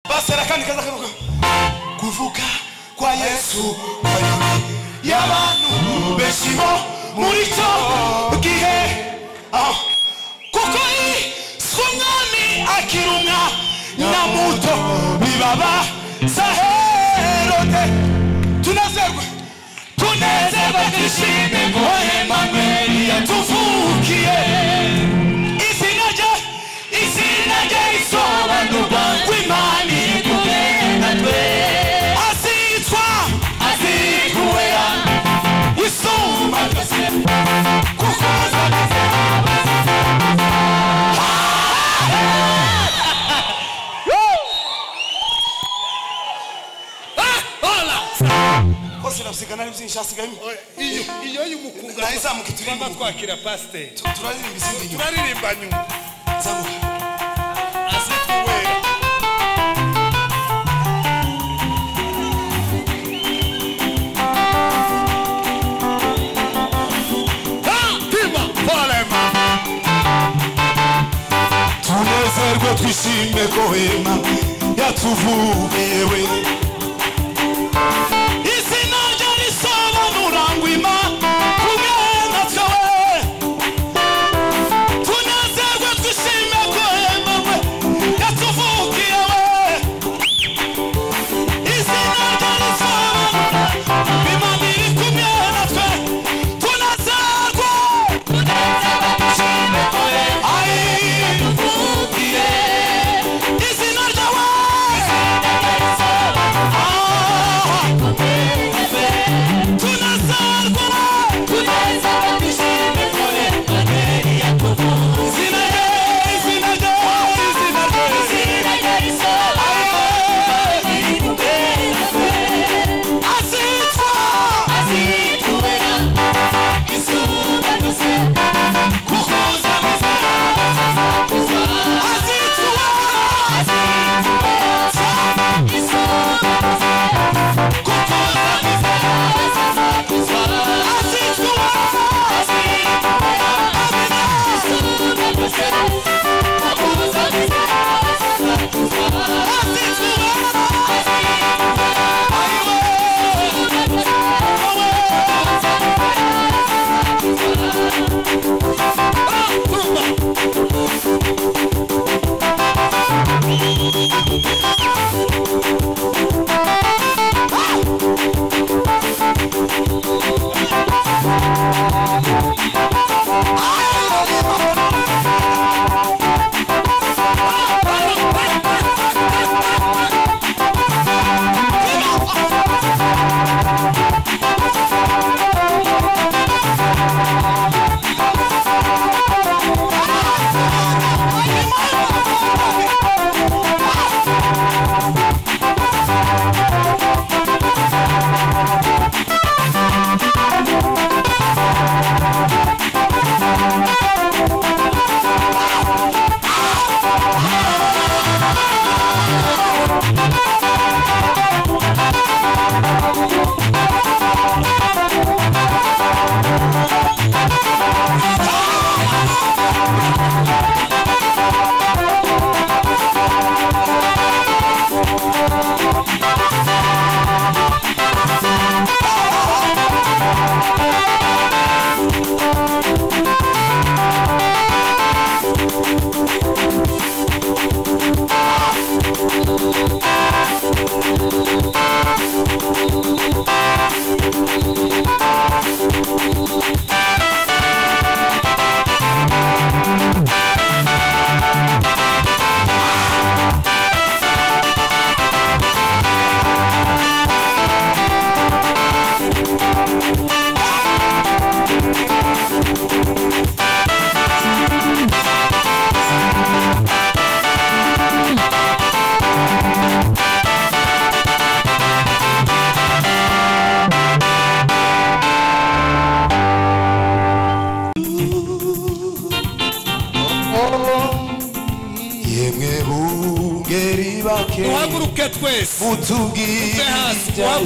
basera kandi kaza karuka kuvuka kwa Yesu kwayuri y'abantu beshimo muri cyo gihe kuko Umwami akirumwa na muto bibaba saherode tunezerwe twishime ngo Emmanuel yatuvukiye izina rye risobanurwa kw'Imana iri kumwe natwe azitwa uwera wisumba twese kuko azageze Sigana n'ibyinsha sigami iyo y'umukunga nayizamuka turamba twakira pastor turaririmba izindi turaririmba nyuma zamuka azitwera tima polema tunezerwe twishime ko Imana yatuvugiye we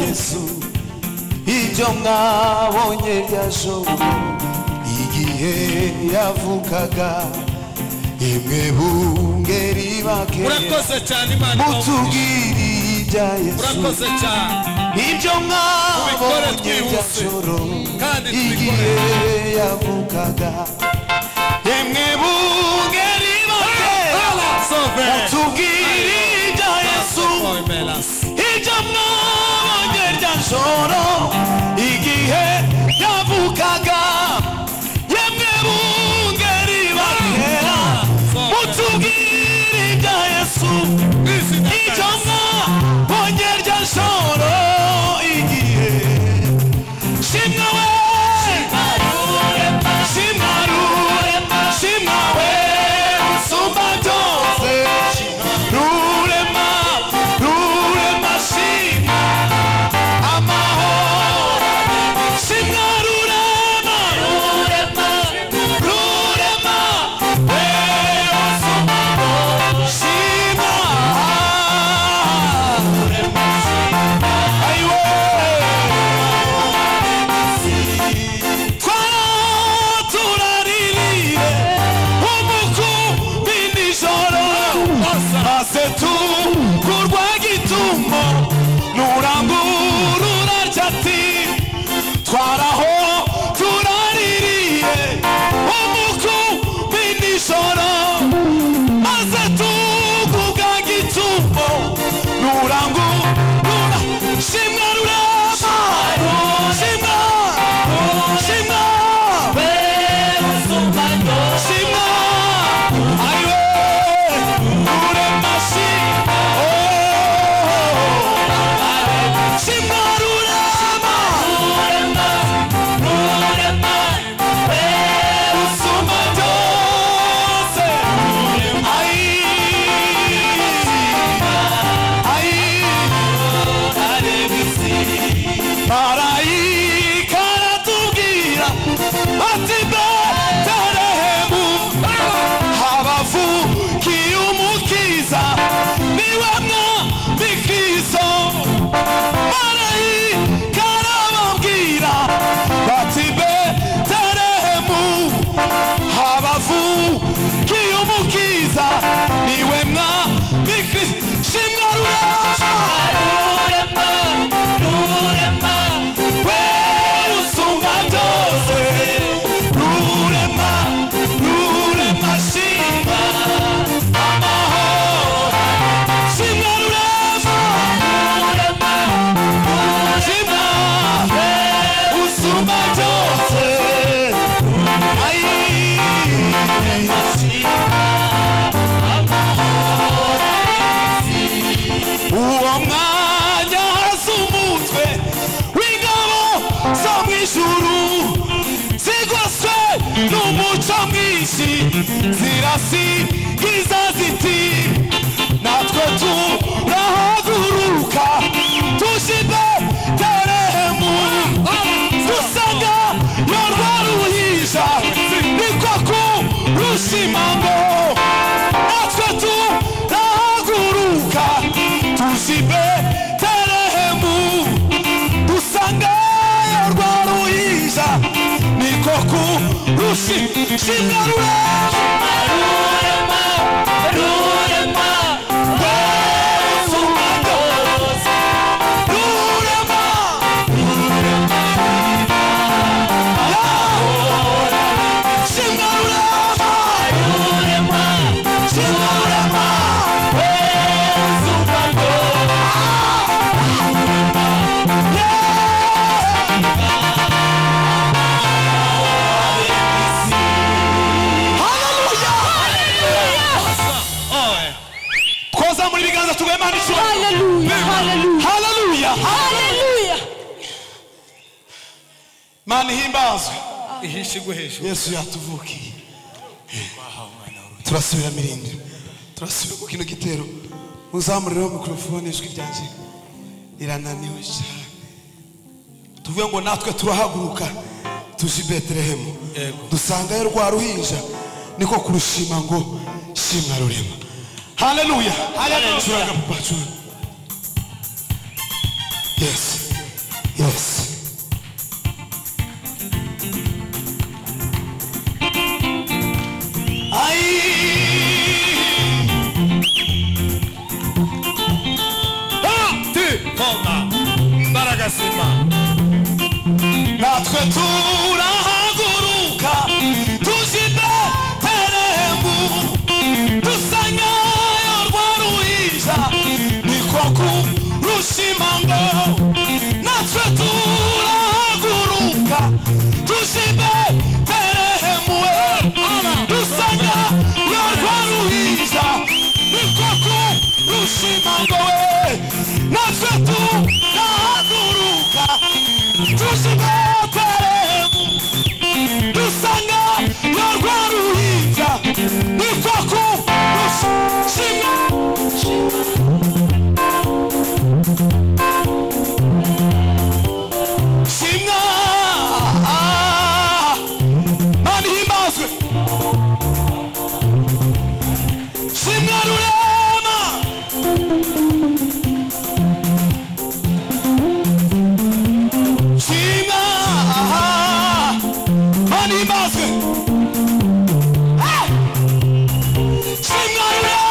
Yesu ibyo mwabonye byashoboye igihe yavukaga imwe bungeri bakera urakoze cyane Imana mutubwirira Yesu urakoze cyane ibyo mwabonye by'ijoro igihe yavukaga imwe bungeri bakera mutubwirira Yesu ibyo mwabonye by'ijoro igihe yavukaga yemwe bungeri bakera mutubwirira Yesu ibyo mwabonye by'ijoro igihe shimwa we shimwa we usumba byose rurema shimwa amahoro shimwa rurema we usumba shimwa ayiwe turaririre umukumbi nijoro maze tukurwa gitumo nurangurura ryati twaraho turaririye umukumbi nijoro maze tukurwa gitumo nurangurura shimwa rurema shimwa shimwa ayiwe rurema shimwa shimwa rurema usumba byose marayika aratubwira ati Betelehemu habavukiye umukiza niwe mwami Kristo marayika arababwira bati Betelehemu habavukiye umukiza niwe mwami Kristo shimwa rurema we usumba byose rurema shimwa amahoro shimwa rurema shimwa usumba byose uwo mwanya hasi umutwe w'ingabo zo mu ijuru zigoswe n'umuco mwinshi zirasigiza ziti natwe turahaguruka tuje i Betelehemu dusanga rwa ruhinja niko kurushimango natwe turahaguruka tuje i Betelehemu dusanga rwa ruhinja niko kurushimango rurema we usumba byose rurema shimwa rurema shimwa rurema we usumba twoza muri biganza tuguhe Imana icyubahiro haleluya Imana ihimbazwe ihishigwe hejuru Yesu yatuvukiye turasubira mirindi turasubira mu kino gitero muzamurireho mikrofone ijwi ryanjye rirananiwe cyane tuvuge ngo natwe turahaguruka tuje i Betelehemu dusangayo rwa ruhinja niko kurushima ngo shimwa rurema haleluya haleluya yes ai agasima natwe turahaguruka tujye Betelehemu dusanyayo rwa ruhinja niko kurushimango natwe turahaguruka tujye Betelehemu dusanyayo rwa ruhinja niko kurushimango natwe turahaguruka tujye Betelehemu dusanyayo rwa ruhinja niko shimwa mani himbazwe shimwa rurema shimwa mani himbazwe shimwa rurema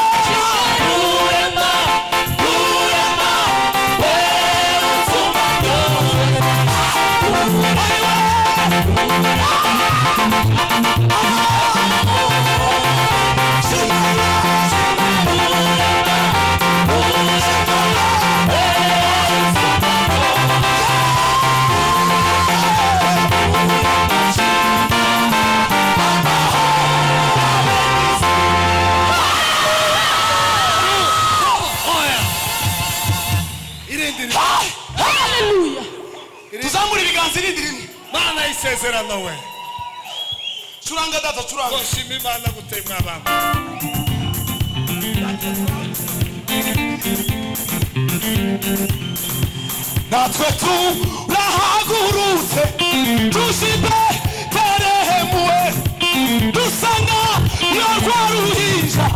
tuzamura ibiganza irindi rimwe mana isezerano we curanga data curanga shima imana guteye mwabana natwe turahagurutse tujye Betelehemu dusanyayo rwa ruhinja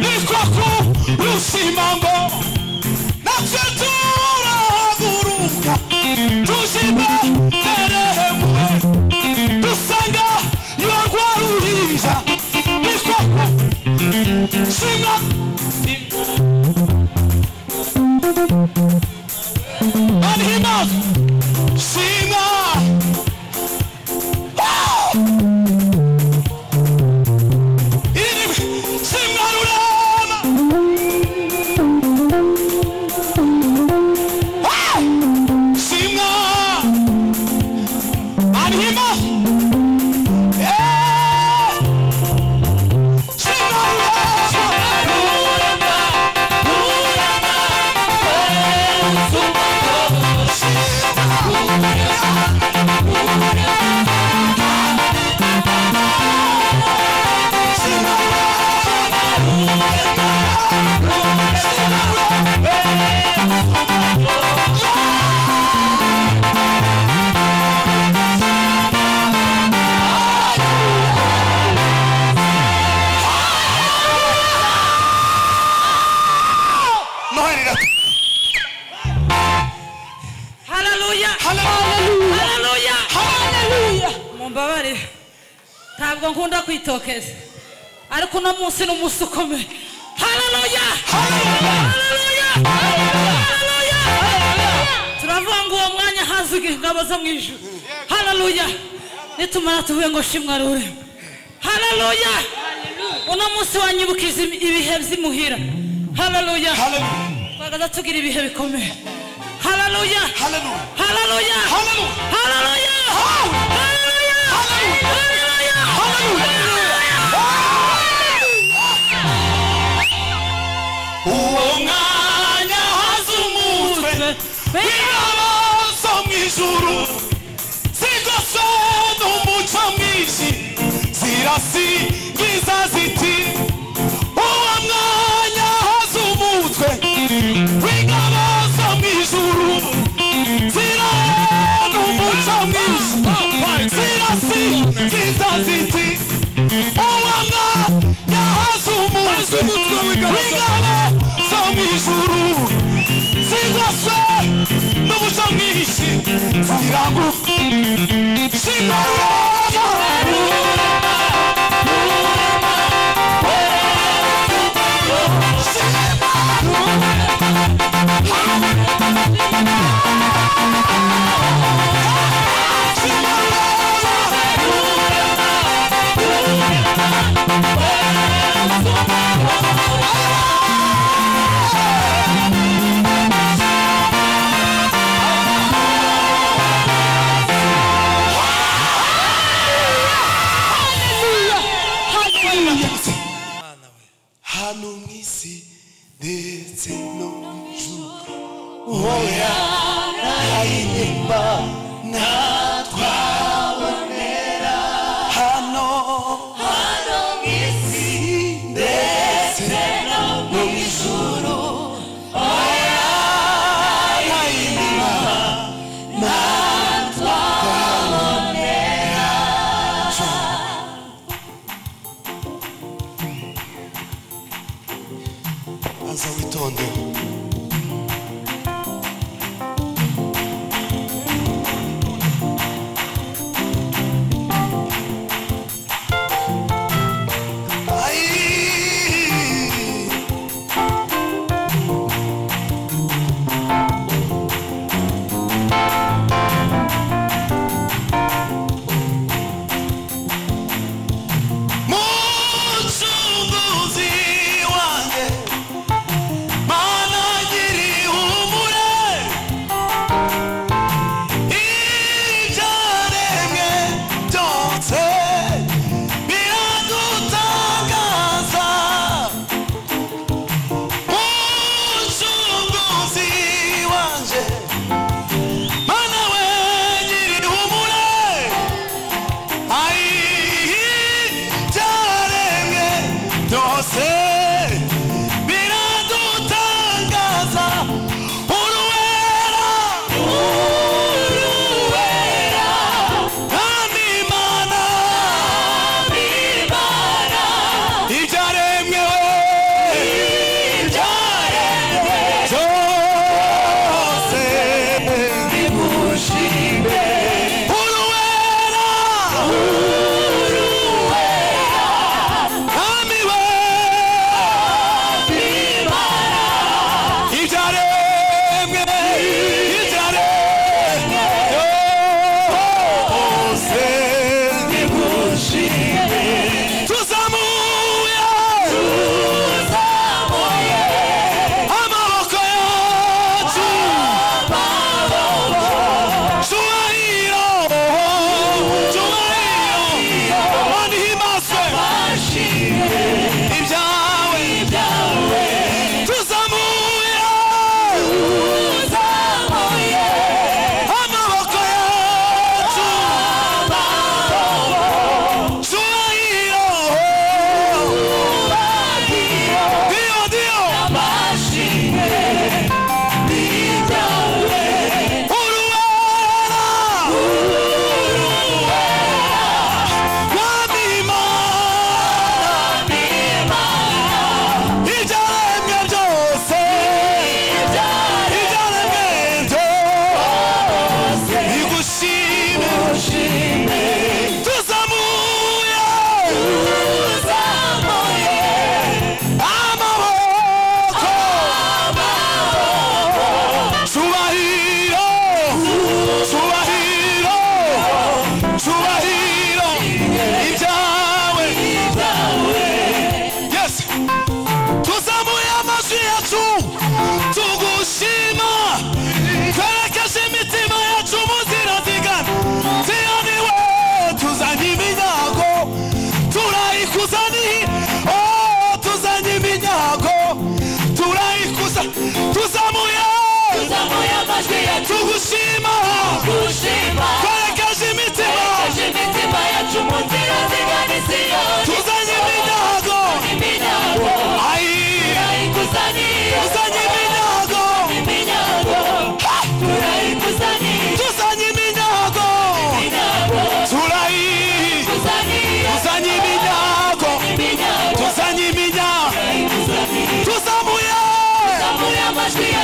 niko kurushimango natwe turahaguruka tujye Betelehemu dusanyayo rwa ruhinja niko kurushimango Anhimas Sina Ini Sina Rulama Sina Anhimas Sina ntabwo nkunda kwitokeza ariko uno munsi ni umunsi ukomeye. Haleluya, haleluya, haleluya. Turavuga ngo uwo mwanya hazuga ingabo zo mu ijuru. Haleluya. Nitumara tuvuge ngo shimwa rurema. Haleluya. Uno munsi wanyibukije ibihe by'imuhira. Haleluya. Twagaza tugira ibihe bikomeye. Haleluya, haleluya, haleluya, haleluya, uwo mwanya hazumutwe w'ingabo zo mu ijuru zigose n'umuco mwinshi zirasingiza ziti uwo mwanya hazumutwe w'ingabo zo mu ijuru zirasingiza n'umuco mwinshi zirasingiza ziti uwo mwanya hazumutwe w'ingabo zo mu ijuru zigose n'umuco mwinshi ziranguka shimwa oya nayinimba natwabonera hano mw'isi ndetse no mw'ijuru oya nayinimba natwabonera aza witonde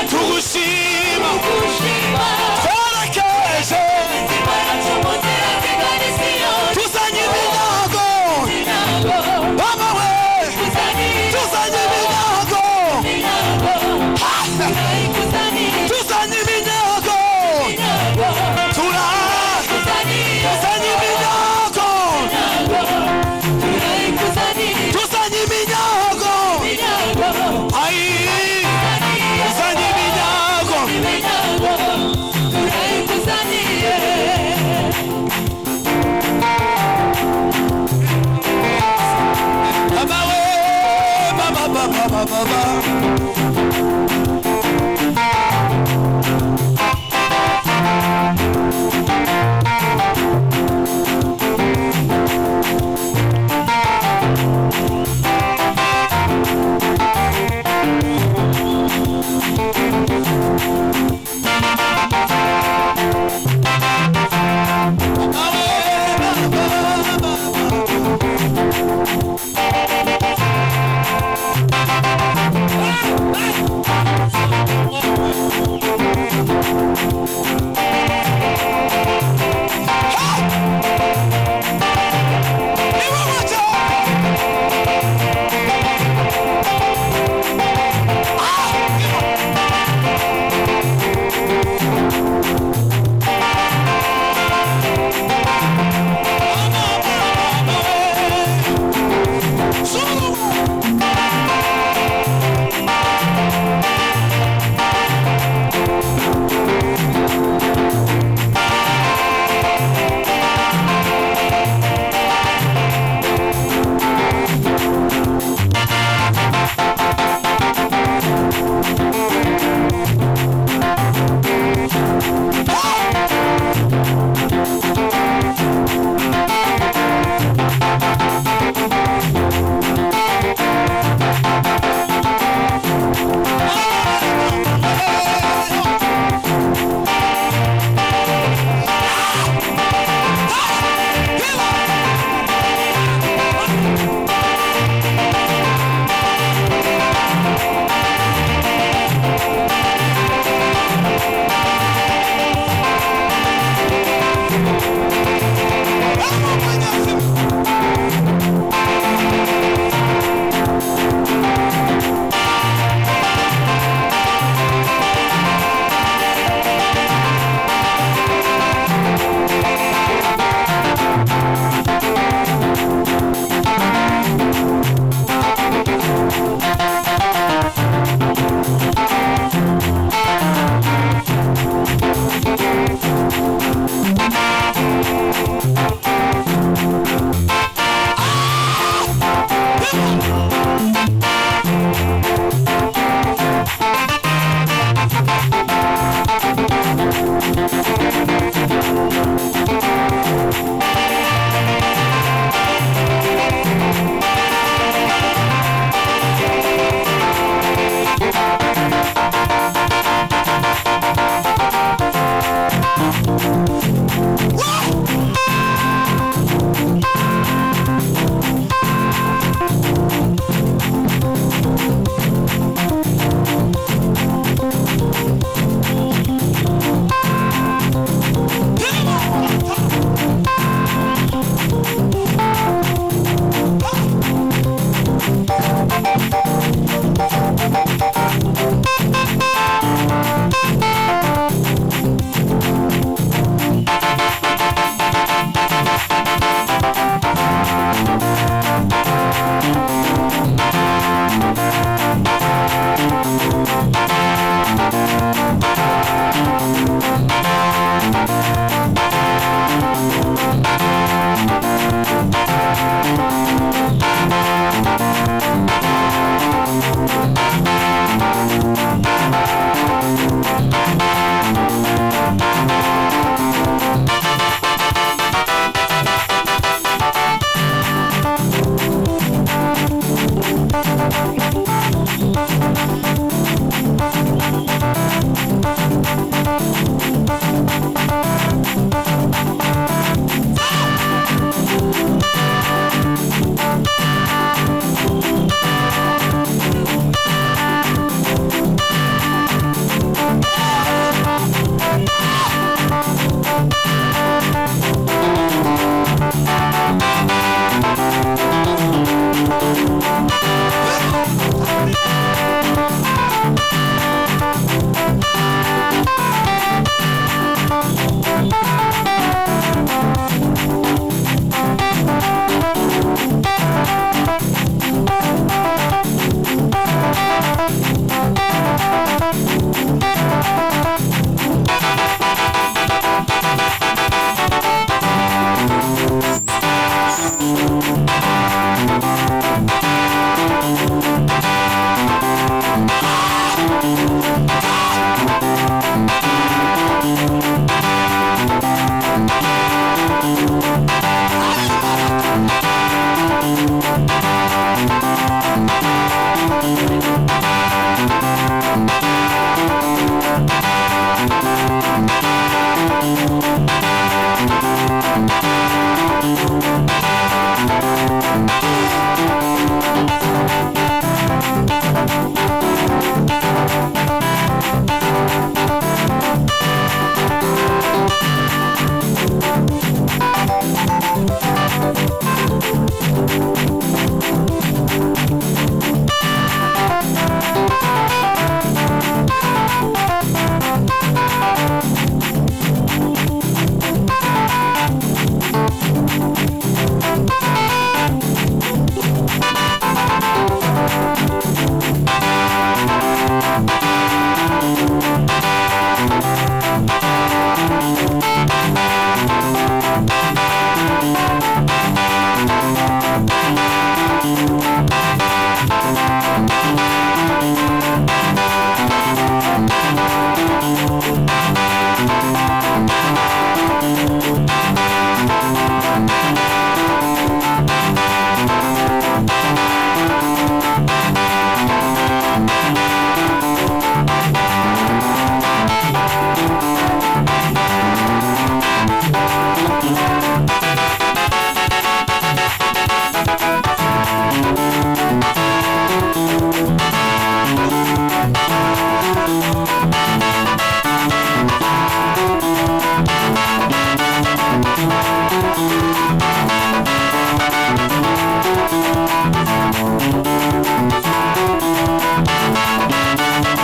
tugushima twarakeje